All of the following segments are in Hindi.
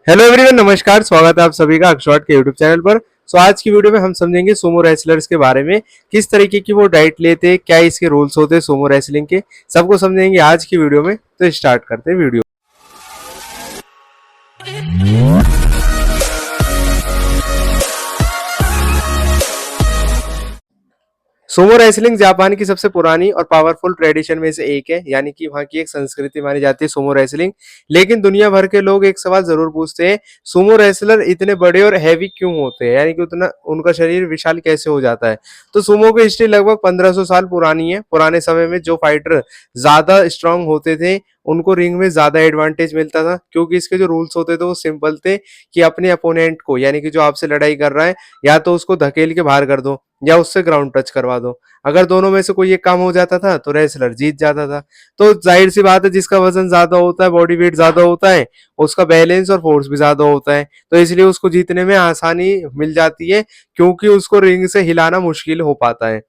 हेलो एवरीवन, नमस्कार। स्वागत है आप सभी का अक्षॉट के यूट्यूब चैनल पर। आज की वीडियो में हम समझेंगे सोमो रेसलर्स के बारे में, किस तरीके की वो डाइट लेते हैं, क्या इसके रूल्स होते हैं सोमो रेसलिंग के, सबको समझेंगे आज की वीडियो में। तो स्टार्ट करते हैं वीडियो। सोमो रेसलिंग जापान की सबसे पुरानी और पावरफुल ट्रेडिशन में से एक है, यानी कि वहाँ की एक संस्कृति मानी जाती है सोमो रेसलिंग। लेकिन दुनिया भर के लोग एक सवाल जरूर पूछते हैं, सोमो रेसलर इतने बड़े और हैवी क्यों होते हैं, यानी कि उतना उनका शरीर विशाल कैसे हो जाता है। तो सोमो की हिस्ट्री लगभग 1500 साल पुरानी है। पुराने समय में जो फाइटर ज्यादा स्ट्रांग होते थे उनको रिंग में ज्यादा एडवांटेज मिलता था, क्योंकि इसके जो रूल्स होते थे वो सिंपल थे कि अपने अपोनेंट को, यानी कि जो आपसे लड़ाई कर रहा है, या तो उसको धकेल के बाहर कर दो या उससे ग्राउंड टच करवा दो। अगर दोनों में से कोई एक काम हो जाता था तो रेसलर जीत जाता था। तो जाहिर सी बात है, जिसका वजन ज्यादा होता है, बॉडी वेट ज्यादा होता है, उसका बैलेंस और फोर्स भी ज्यादा होता है, तो इसलिए उसको जीतने में आसानी मिल जाती है, क्योंकि उसको रिंग से हिलाना मुश्किल हो पाता है।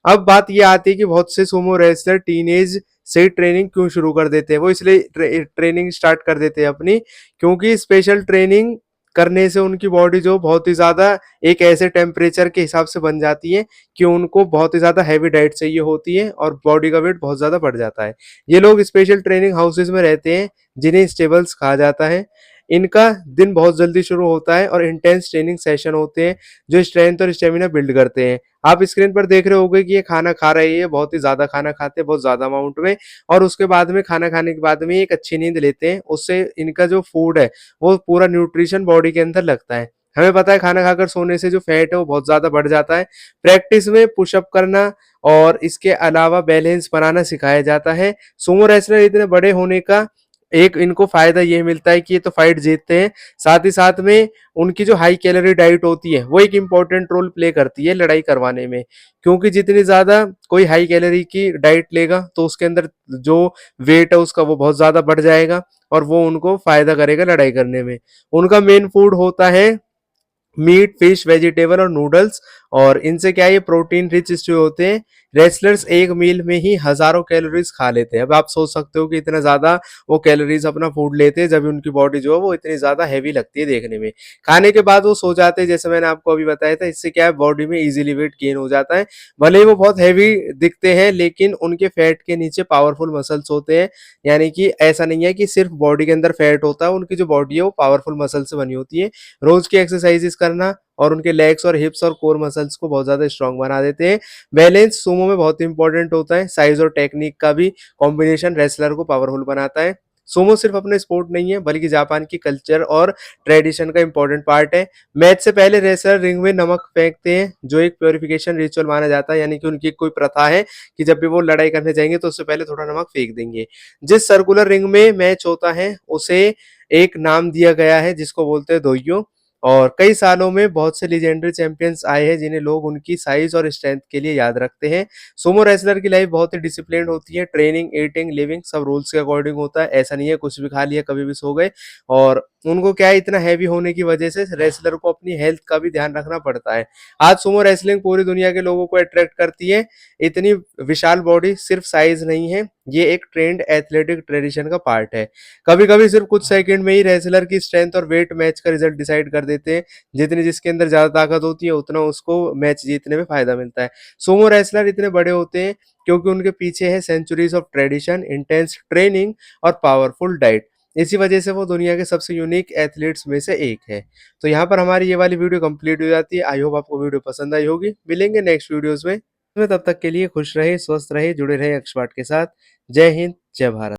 अब बात ये आती है कि बहुत से सुमो रेसलर टीनेज से ट्रेनिंग क्यों शुरू कर देते हैं। वो इसलिए ट्रेनिंग स्टार्ट कर देते हैं अपनी, क्योंकि स्पेशल ट्रेनिंग करने से उनकी बॉडी जो बहुत ही ज्यादा एक ऐसे टेम्परेचर के हिसाब से बन जाती है कि उनको बहुत ही ज्यादा हैवी डाइट चाहिए होती है और बॉडी का वेट बहुत ज्यादा बढ़ जाता है। ये लोग स्पेशल ट्रेनिंग हाउसेज में रहते हैं, जिन्हें स्टेबल्स कहा जाता है। इनका दिन बहुत जल्दी शुरू होता है और इंटेंस ट्रेनिंग सेशन होते हैं जो स्ट्रेंथ और स्टेमिना बिल्ड करते हैं। आप स्क्रीन पर देख रहे होंगे कि ये खाना खा रहे हैं, बहुत ही ज्यादा खाना खाते हैं, बहुत ज्यादा अमाउंट में, और उसके बाद में खाना खाने के बाद में एक अच्छी नींद लेते हैं। उससे इनका जो फूड है वो पूरा न्यूट्रिशन बॉडी के अंदर लगता है। हमें पता है खाना खाकर सोने से जो फैट है वो बहुत ज्यादा बढ़ जाता है। प्रैक्टिस में पुशअप करना और इसके अलावा बैलेंस बनाना सिखाया जाता है। सुमो रेसलर इतने बड़े होने का एक इनको फायदा ये मिलता है कि ये तो फाइट जीतते हैं, साथ ही साथ में उनकी जो हाई कैलोरी डाइट होती है वो एक इम्पोर्टेंट रोल प्ले करती है लड़ाई करवाने में। क्योंकि जितनी ज्यादा कोई हाई कैलोरी की डाइट लेगा तो उसके अंदर जो वेट है उसका वो बहुत ज्यादा बढ़ जाएगा और वो उनको फायदा करेगा लड़ाई करने में। उनका मेन फूड होता है मीट, फिश, वेजिटेबल और नूडल्स, और इनसे क्या है, ये प्रोटीन रिच स्ट्यू होते हैं। रेसलर्स एक मील में ही हजारों कैलोरीज खा लेते हैं। अब आप सोच सकते हो कि इतना ज्यादा वो कैलोरीज अपना फूड लेते हैं, जब उनकी बॉडी जो है वो इतनी ज्यादा हैवी लगती है देखने में। खाने के बाद वो सो जाते हैं, जैसे मैंने आपको अभी बताया था। इससे क्या है, बॉडी में इजीली वेट गेन हो जाता है। भले ही वो बहुत हैवी दिखते हैं, लेकिन उनके फैट के नीचे पावरफुल मसल्स होते हैं। यानी कि ऐसा नहीं है कि सिर्फ बॉडी के अंदर फैट होता है, उनकी जो बॉडी है वो पावरफुल मसल से बनी होती है। रोज की एक्सरसाइजेस करना और उनके लेग्स और हिप्स और कोर मसल्स को बहुत ज्यादा स्ट्रांग बना देते हैं। बैलेंस सुमो में बहुत इंपॉर्टेंट होता है। साइज और टेक्निक का भी कॉम्बिनेशन रेसलर को पावरफुल बनाता है। सुमो सिर्फ अपने स्पोर्ट नहीं है, बल्कि जापान की कल्चर और ट्रेडिशन का इंपॉर्टेंट पार्ट है। मैच से पहले रेसलर रिंग में नमक फेंकते हैं, जो एक प्योरिफिकेशन रिचुअल माना जाता है। यानी कि उनकी कोई प्रथा है कि जब भी वो लड़ाई करने जाएंगे तो उससे पहले थोड़ा नमक फेंक देंगे। जिस सर्कुलर रिंग में मैच होता है उसे एक नाम दिया गया है जिसको बोलते हैं दोयो। और कई सालों में बहुत से लीजेंडरी चैंपियंस आए हैं जिन्हें लोग उनकी साइज और स्ट्रेंथ के लिए याद रखते हैं। सुमो रेसलर की लाइफ बहुत ही डिसिप्लिन्ड होती है। ट्रेनिंग, ईटिंग, लिविंग सब रूल्स के अकॉर्डिंग होता है। ऐसा नहीं है कुछ भी खा लिया कभी भी सो गए। और उनको क्या है, इतना हैवी होने की वजह से रेसलर को अपनी हेल्थ का भी ध्यान रखना पड़ता है। आज सुमो रेसलिंग पूरी दुनिया के लोगों को अट्रैक्ट करती है। इतनी विशाल बॉडी सिर्फ साइज नहीं है, ये एक ट्रेंड एथलेटिक ट्रेडिशन का पार्ट है। कभी कभी सिर्फ कुछ सेकंड में ही रेसलर की स्ट्रेंथ और वेट मैच का रिजल्ट डिसाइड कर देते हैं। जितनी जिसके अंदर ज्यादा ताकत होती है उतना उसको मैच जीतने में फायदा मिलता है। सोमो रेसलर इतने बड़े होते हैं क्योंकि उनके पीछे है centuries of tradition, intense training और पावरफुल डाइट। इसी वजह से वो दुनिया के सबसे यूनिक एथलीट्स में से एक है। तो यहाँ पर हमारी ये वाली वीडियो कंप्लीट हो जाती है। आई होप आपको वीडियो पसंद आई होगी। मिलेंगे नेक्स्ट वीडियोस में। तब तक के लिए खुश रहे, स्वस्थ रहे, जुड़े रहे अक्षवाट के साथ। जय हिंद, जय भारत।